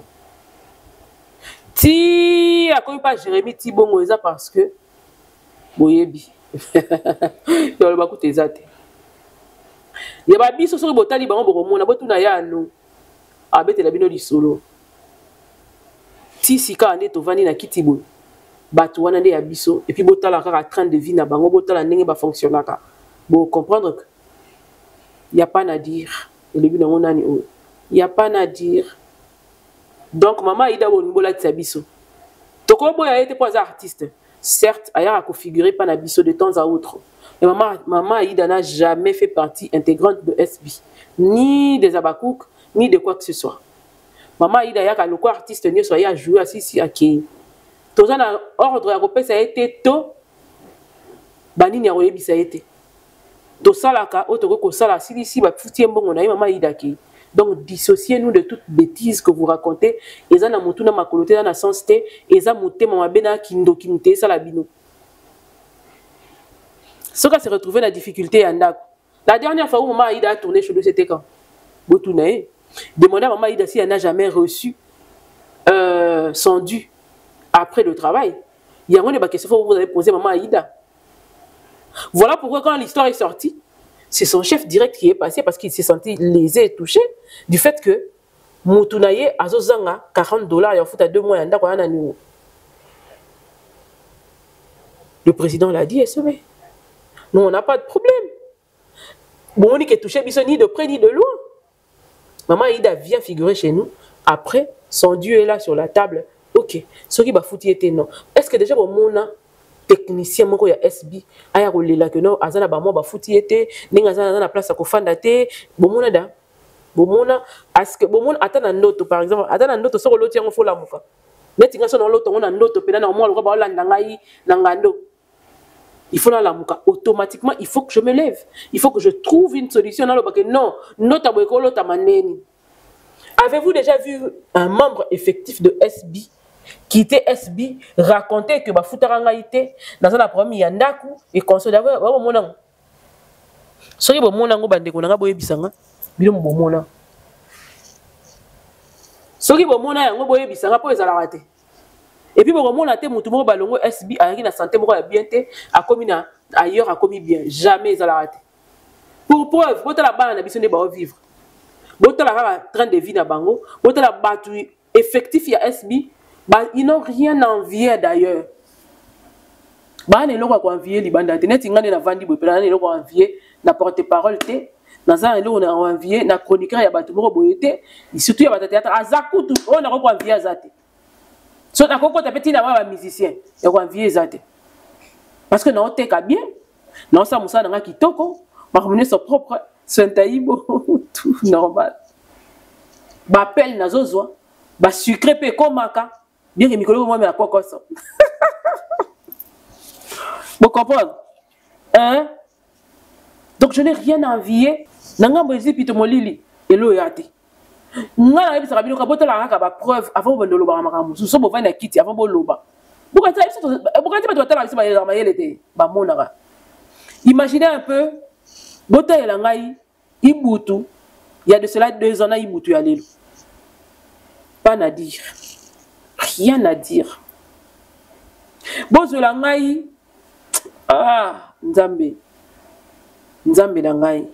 ti akomi pas Jérémy Tibongo eza parce que boyebi yo le bakout ezate ya ba biso so botali bango bokomona botuna ya no abetela bino di solo ti sika ande to vani na kitibo bato wana nde ya biso et puis botala kaka train de vie na bango botala ndenge ba fonctionnaka bon comprendre que il y a pas à dire et le but on a il y a pas à dire donc maman Aïda bonbola tsa biso toko boya été pas artiste certes aya a configuré pas na biso de temps à autre mais maman Aïda n'a jamais fait partie intégrante de SB ni des Abakouk ni de quoi que ce soit maman Aïda ya ka loko artiste ni soit ya jouer assis à qui tout ça na ordre ya kopesa a été to banini ya koyebisa été to salaka otoko ko sala si ba futie mbongo na maman Aïda ki donc dissociez-nous de toute bêtise que vous racontez eza na mutu na makolote na sens te eza motema mabena kindo kimte sala bino soka se retrouver la difficulté ya ndako la dernière fois où maman Aïda a tourné chez lui c'était quand botunae demandez à maman Aïda si elle n'a jamais reçu sont dus après le travail. Il y a une question que vous avez posée maman Aïda. Voilà pourquoi quand l'histoire est sortie, c'est son chef direct qui est passé parce qu'il s'est senti lésé et touché du fait que Moutunaye azozanga $40 et en fout à 2 mois. Le président l'a dit, SOB. Nous, on n'a pas de problème. Bon, on dit qu'il est touché ni de près ni de loin. Maman Aïda vient figurer chez nous. Après, son Dieu est là sur la table. Ok. Ce qui va foutre était non. Est-ce que déjà, bon, mon technicien, mon SB, aya rolela que non, azana ba mo ba fouti était, ninga azana na place à kofanda te, bon mon da. Bon mon est-ce que bon mon atana noto par exemple, atana noto so loti yango fola muka. Netinga so na loto on a noto pe na mo lo ba olanda ngai na ngando. Il faut la muka automatiquement, il faut que je me lève. Il faut que je trouve une solution dans le bac. Non, nota boeko lota maneni. Avez-vous déjà vu un membre effectif de SB qui était SB raconter que Bafutaranga était dans un problème yandaku et consoler wa monang. Soki bo monango bande ko nanga boye bisanga bilo mo mona. Soki bo mona yango boye bisanga po ezala raté. Et puis bo mona te mutu mo balongo SB ayaki na santé moko ya bien te a commis ailleurs a commis bien jamais ezala raté. Pour preuve bota la bana na biso ne ba vivre. Bota la train de vie na bango, bota la batu effectif ya SB. Bah, ils n'ont rien à envier d'ailleurs. Bah, ils n'ont pas envier les bandes. Net, ils n'ont pas envier na porte-parole té. Dans un lieu, on a envié na chroniqueur ya batumo boyete. Surtout ya théâtre azakutu, on a pas envié azate. So na koko tapeti na ba musicien, ya ko envier azate. Parce que non teka bien. Non ça musa na kitoko, ba mener son propre sentaïbo tout normal. Ba appel na zozwa, ba sucré pe komaka. Bien que Mikolo moi mais à quoi ça. Vous comprenez? Hein? Donc je n'ai rien à envier. Nanga bozi pito molili elo yate. Nga na bisa kabino kabota la ka ba preuve avant bo ndolo ba makamu. So bo vana kiti avant bo loba. Pourquoi ça doit être là ba yelete ba monaka. Imaginez un peu bota elangai ibutu. Il y a de cela 2 ans na ibutu ya lelo. Pas à dire. Rien à dire. Bozola ngai. Ah, Nzambe. Nzambe na ngai.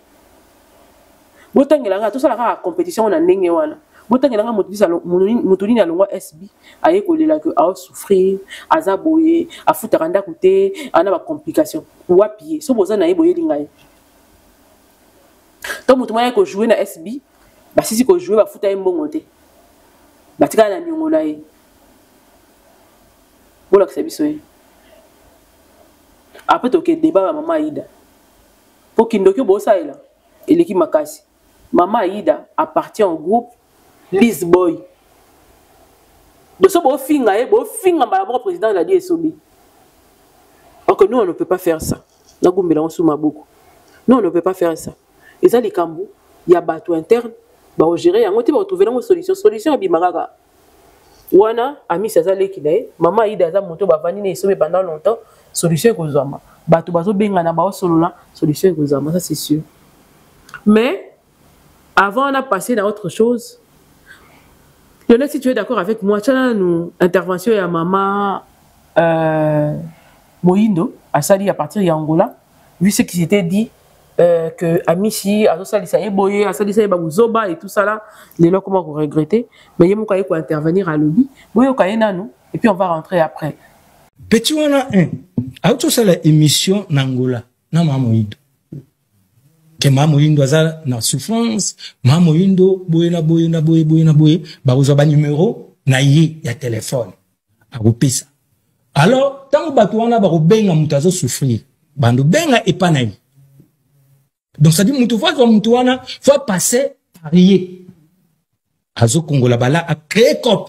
Botangela nga to sala ka compétition na ndenge wana. Botangela nga mutuni na longwa SB aye kolela que a souffrir, azaboye, a futaranda koute, ana ba complication. Wapier. So boza na yeboye lingai. To mutu moya ko jouer na SB, ba sisi ko jouer ba futa mbongo te. Batika na nyongola ye. Voilà que c'est bien. Après, tu as débat maman Aïda. Pour qu'il ne soit pas là, et l'équipe Makasi. Maman Aïda appartient au groupe Liz Boy. De ce beau finga, le président l'a dit Sobi. Donc nous, on ne peut pas faire ça. Nous, on ne peut pas faire ça. Et ça, les Kambou, il y a bateau interne, on gérer, on va trouver une solution. Solution à Bimaraga. Wana ami sazale kidae maman Aïda za moto ba vani ne sobe pendant longtemps solution ko zama bato bazo benga na ba solola solution ko zama ça c'est sûr. Mais avant on a passé dans autre chose. Lionel, si tu es d'accord avec moi, tu as une intervention ya maman Moïndo à Sali à partir d'Angola vu ce qui s'était dit que Amici a salisa eboye a salisa babuzoba et tout ça là les gens comment vous regretter mais il y a mokaye pour intervenir à lobby boyo kayena nous et puis on va rentrer après petit wana a tout ça la émission n'Angola na mamoindo que mamoindo azala na souffrance mamoindo boye ba uzoba numéro na ye ya téléphone a kopesa alors tant bato wana ba robenga mutazo souffrir bando benga epanayi. Donc ça dit Moutouana faut passer par y. Azo Kongola bala a créé cop.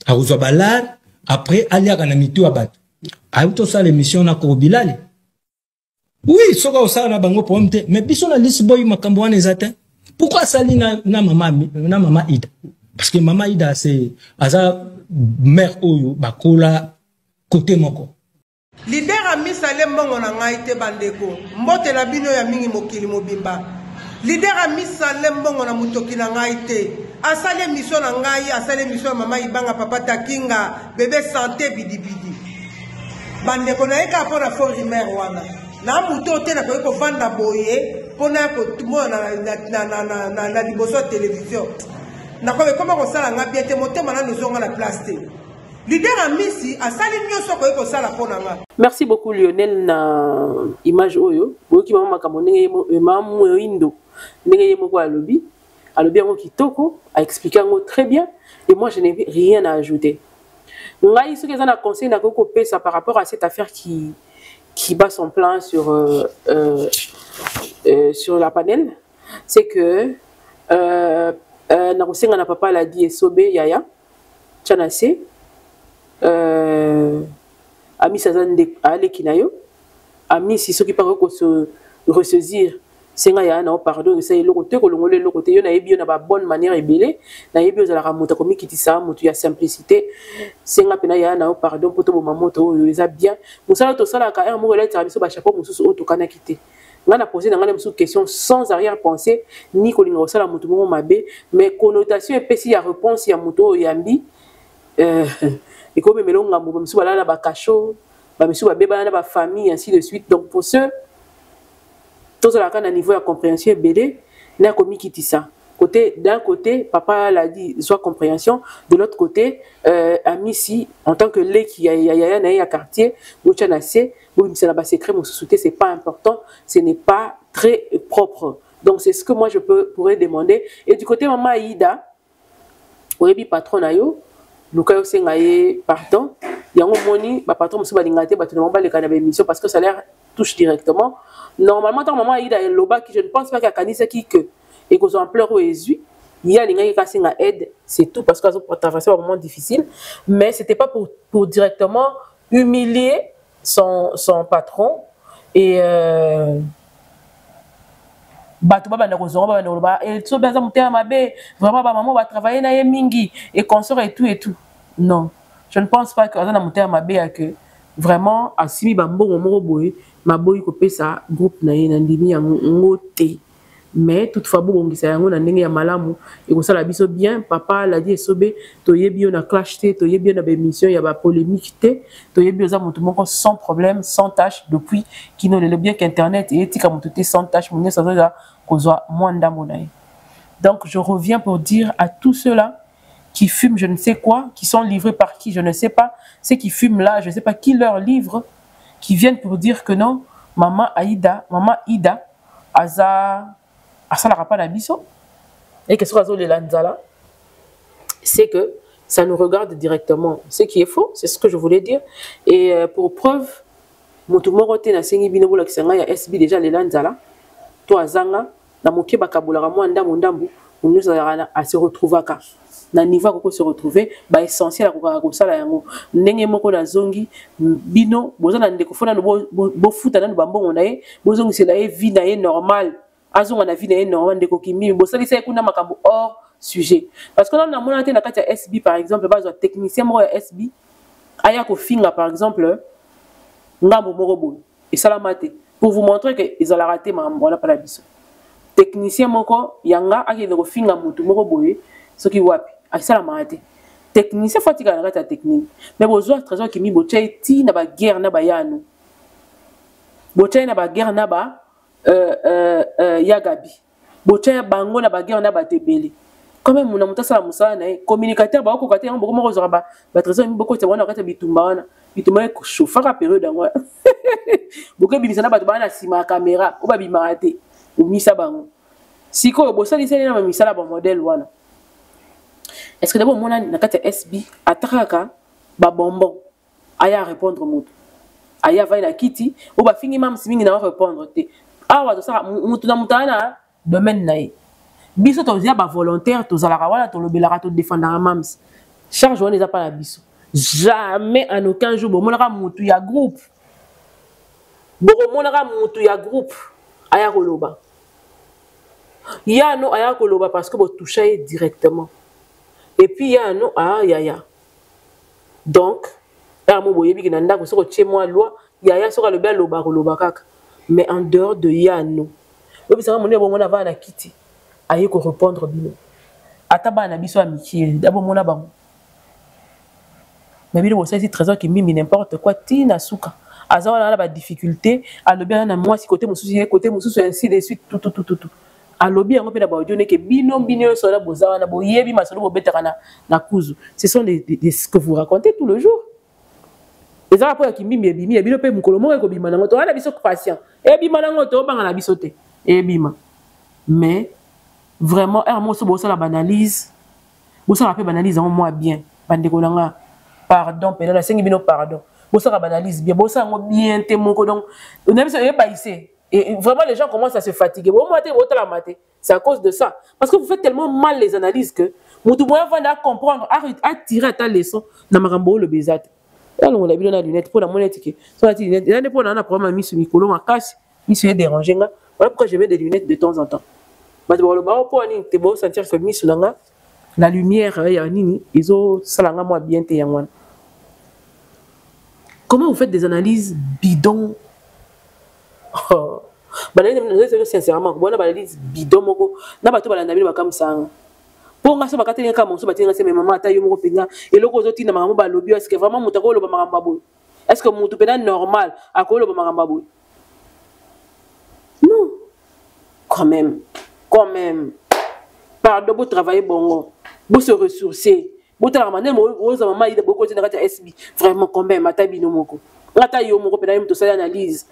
A Ouzobala après aller à Namitou abat. A tout ça l'émission na Kobilali. Oui, soka osala bango pomte mais biso na list boy makambo wana ezata. Pourquoi ça li na maman Ida? Parce que maman Ida c'est aza mère oyo bakola côté moko. Leader a mis à l'embongo na ngaite bandeko. Mbote la bino ya mingi mokili mobimba. Leader a mis à l'embongo na mutoki na ngaite. asali émission na ngai asali émission mama ibanga papa takinga bébé santé bidibidi bandeko na yeka mpona fo rimer wana na muto te na koki kovanda boye mpona kotumona na liboso ya télévision nakoki koma kosala nga bien te motema nano ezonga na place te leader ya misi asali nyonso akoki kosala mpona nga. Merci beaucoup Lionel na image oyo boyoki mama makambo ndenge mama moyindo ndenge ye moko alobi yango kitoko a expliqué yango très bien et moi je n'ai rien à ajouter. Ngai ce que ça na conseil na koko pesa par rapport à cette affaire qui bat son plan sur la panel, c'est que na kosenga na papa la dit Esobe Yaya Chanase ami sazande aleki na yo ami si ceux qui parlent ko se ressaisir senga ya na pardon essayer le côté kolongole le côté yo na yebi yo na ba bonne manière ebele na yebi yo za la ramuta komi kitisa mutu ya simplicité senga pena ya na pardon poto bo mamoto yo eza bien musala to sala ka mo la tabiso ba chapeau mususu auto kana kité ngana poser ngana musu question sans arrière-pensée ni kolinga sala mutu mo mabe mais connotation epesi ya réponse ya mutu yambi et comme melonga mo musu bala na ba cacho ba musu ba beba na ba famille ainsi de suite. Donc pour ceux tous à la niveau de compréhension BD n'a commis qui dit ça côté d'un côté papa l'a dit soit compréhension de l'autre côté ami si en tant que lait qui a quartier bouchanacé bon c'est là-bas secret mon sous c'est pas important, ce n'est pas très propre. Donc c'est ce que moi je pourrais demander. Et du côté maman Aïda oyebi patron ayo lukayo sengaye pardon yango moni ba patron musu balingate ba tout ba le kana émission parce que ça l'air touche directement. Normalement, tant maman Aïda et Loba qui je ne pense pas qu'à Kanisa qui que et qu'on soit en pleurs ou ésu, il y a les gens qui cassent une aide, c'est tout parce qu'ils ont traversé un moment difficile, mais c'était pas pour directement humilier son patron et bato baba na kozonga baba na Loba et tout bien ça monter mabe vraiment ba maman va travailler na yemingi et consort et tout. Non, je ne pense pas que ça na monter mabe que vraiment asimi bambo moko boye maboyi ko pesa groupe na ye na ndimi ya ngote mais toutefois bongisa yango na ndenge ya malamu et ko sala biso bien papa la dit Esobe to yebi on a clash te to yebi na ba émission ya ba polémique te to yebi za mutu moko sans problème sans tâche depuis qui ne le bien qu'internet et etika mutu te sans tâche mon ça za kozwa mwanda monaye. Donc je reviens pour dire à tous ceux-là qui fument je ne sais quoi, qui sont livrés par qui je ne sais pas, ceux qui fument là je ne sais pas qui leur livre, qui viennent pour dire que non, maman Ida, Aza la rapa na biso, et que ce soit les lanzala, c'est que ça nous regarde directement. Ce qui est faux, c'est ce que je voulais dire. Et pour preuve, Motumorote na sengi binobola kisanga ya SB déjà les lanzala, toi Zanga, na moké bakabula ramwa ndambu, nous à se retrouver ka. Na niveau ko se retrouver ba essentiel ko sala yango ndenge moko na zongi bino bozana ndeko fona bo futa na bambongo na ye bozongi c'est la vie na ye normal azonga na vie na ye normal ndeko kimi bosali sa kuna makambo hors sujet parce que on a mona te na kati ya SB par exemple bazo technicien moko ya SB aya ko finga par exemple ngambo moko bo et salamate pour vous montrer que ils ont raté mambo na pala biso technicien moko yanga akide ko finga mutu moko boye ce qui wapi ça la technicien faut tirer la technique mais besoin trésor qui mi bochai ti na ba guerre na ba yano bochai na ba guerre na ba yagabi bochai bango na ba guerre na ba tebele quand même mon amuta sala musala na communicateur ba ko kate ngo boko mo ba trésor mi boko te wana kate bitumba ko chauffer à période ngwa boko bimisa na ba bana sima caméra o ba bimate o misa bango siko bosali sali na misala ba modèle wana. Est-ce que d'abord mon nakata SB atraka ba bonbon aya répondre mutu aya va na kiti ou ba fingi mam simingi na répondre te awa to ça mutu na mutana domaine nae biso to zia ba volontaire to zalaka wala to lobelaka to défendre mams charge on les a pas la biso jamais en aucun jour bon monaka mutu ya groupe bon monaka mutu ya groupe aya koloba ya no aya koloba parce que bo toucher directement. Et puis il y a un nom yaya. Donc, chez moi loi, yaya sera le bel lobakaka. Mais en dehors de yano. Oui, ça va mon bon on va na kiti. Aïe ko répondre bino. Ataba na biso amitié d'abord mona bango mais bino bossa ici trésor qui mimi n'importe quoi tina suka azawa na ba difficulté alobi na moi si côté mususu ainsi de suite tout alobi yango pe na ba audio ne ke bino so na bozawa na boyebi masolo bo betaka na kuzu ce sont ce que vous racontez tout le jour les ara po ya kimimi ebimi bino pe mukolo moko ekobima nango to ana biso patient ebima nango to banga na biso te ebima mais vraiment moi so bossa la banalise bossa la pe banalise en moi bien bandeko nanga pardon pena la sengi bino pardon bossa la banalise bien bossa ngo bien te moko donc on a besoin baisser et vraiment les gens commencent à se fatiguer bon maté autant la maté c'est à cause de ça parce que vous faites tellement mal les analyses que mutu moya vanda comprendre à tirer à ta leçon na makambo le bezat alors on a bien la lunette pour la monnaie que soit la lunette il y a pour na problème mis sur micro ma casse il se déranger nga voilà pourquoi je mets des lunettes de temps en temps mais le baro pour ni te beau sentir que mis sur la lumière ya nini izo salanga moi bien te yangwana. Comment vous faites des analyses bidons? Oh. Sincèrement, bon analyse bidon moko na bato balanda bino bakamsanga. Pour nga so bakatelinga ka monso batinga se maman ata yo moko penga eloko zotina makambo balobi est-ce que vraiment mutako loba makambo boy? Est-ce que mutu pena normal akolo loba makambo boy? Non. Quand même. Pardon, vous travaillez bon, vous se ressourcer. Vous travaillez vous avez maman il beaucoup de gens SB vraiment quand même matabi no moko. Ngata yo moko pena to sala analyse.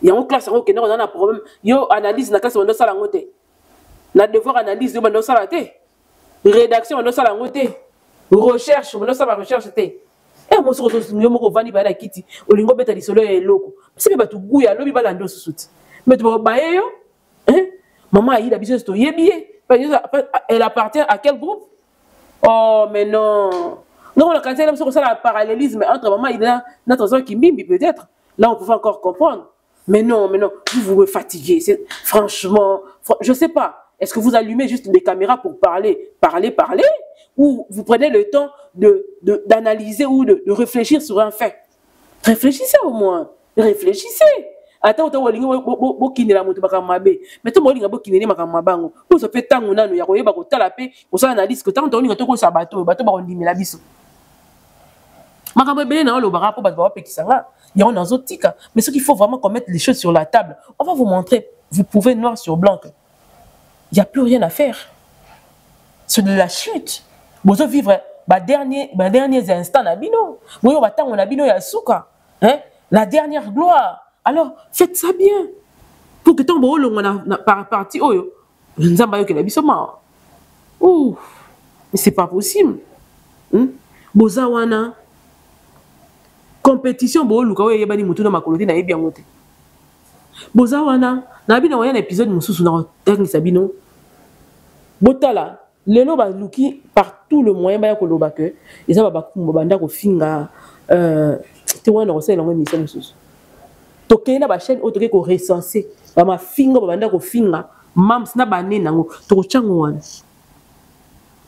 Il y a une classe qui n'a pas de problème. Yo analyse na classe on doit sala ngote. Na devoir analyse on doit sala té. Rédaction on doit sala ngote. Recherche on doit sala recherche té. Et moi sur yo moko vani ba la kiti. Olingo beta di solo ya eloko. C'est pas tout guya lobi ba lando susuti. Mais tu ba yo hein? Maman a eu la biso to yebié. Elle appartient à quel groupe? Oh, mais non. Non, on a quand même ça le parallélisme entre maman et notre soeur qui mime, peut-être. Là, on pouvait encore comprendre. Mais non, vous me fatiguez. Franchement, je ne sais pas. Est-ce que vous allumez juste des caméras pour parler? Ou vous prenez le temps d'analyser ou de réfléchir sur un fait? Réfléchissez au moins. Réfléchissez. Attends, bokini la moto bakamabe mais to molinga bokini ni makamabango pour se fait tango nanu ya koyeba ko tala pe ko sa analyse que tant olinga to ko sa bato ba ondimela biso makamabe na lo barapo ba ba pekisanga ya on azotika mais ce qu'il faut vraiment qu'on mette les choses sur la table on va vous montrer vous pouvez noir sur blanc il y a plus rien à faire c'est de la chute vous vivre derniers instants na bino moyo batango na bino ya suka hein la dernière gloire. Alors, faites ça bien. Pour que ton beau long par partie, oh, nzamba yo ke la bisoma. Ouh, mais c'est pas possible. Boza wana compétition bo luka we yebani mutu na makoloti na yebi yangote. Boza wana na bina waya na épisode mususu na dernier sabino. Botala, lelo ba luki par tout le moyen ba ya koloba ke eza ba kumba banda ko finga te wana ko sala ngo mission mususu. Toke na ba chaîne autre ko recenser ba ma finga ba banda ko finga mams na ba nena ngo to chango wana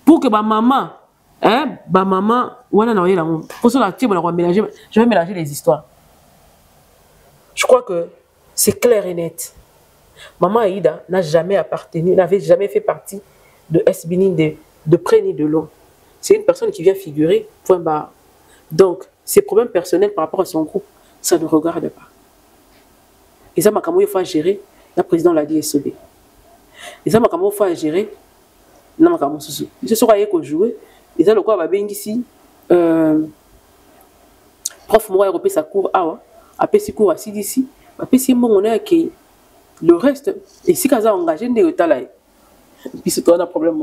pour que ba maman wana na yela ngo pour ça la tibre na ko mélanger je vais mélanger les histoires. Je crois que c'est clair et net. Maman Aïda n'avait jamais fait partie de SB de près ni de loin. C'est une personne qui vient figurer, point barre. Donc, ses problèmes personnels par rapport à son groupe, ça ne regarde pas. Et ça, il faut gérer, la présidente l'a dit, SOB. Et ça, il faut gérer, non, je suis croyé qu'on jouait, et ça, le quoi, va bien ici, prof, moi, européen, sa cours, après, c'est cours assis d'ici, après, c'est bon, on a qui. Le reste, et si vous avez engagé, vous avez puis c'est un problème.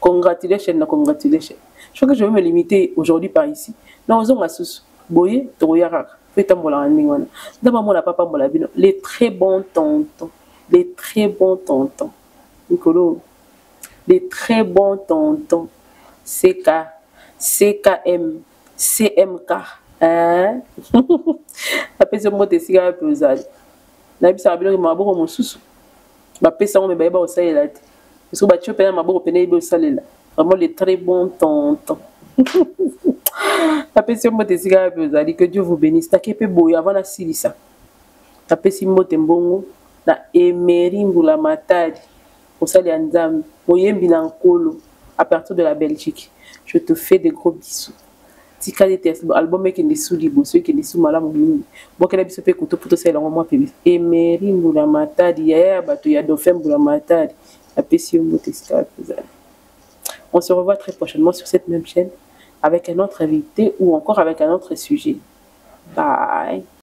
Congratulations. Je crois que je vais me limiter aujourd'hui par ici. Non, vous avez boye, faites un papa, les très bons tontons. Nicolo, les très bons tontons. CKM, CMK. Hein? Après, ce mot de cigare pesade. Na bisa babilo maboko mosusu ba pesa ngo me ba o salela te parce que ba tio pena maboko pena ibe o salela vraiment les très bons tontons apesi mo te sika pe ozali que Dieu vous bénisse ta kepe boy avant la silisa apesi mo te mbongo na Emery Mbula Matadi o sali anzam oyembi na nkolo à partir de la Belgique. Je te fais des gros bisous. Tika de tes album qui est sous libo, ceux qui est sous malam mini. Bon, qu'elle a bisou pe kuto puto c'est la moi pébis. Emery Mbula Matadi, ya bato ya Dauphin Mbula Matadi. La PCO Motesca. On se revoit très prochainement sur cette même chaîne avec un autre invité ou encore avec un autre sujet. Bye.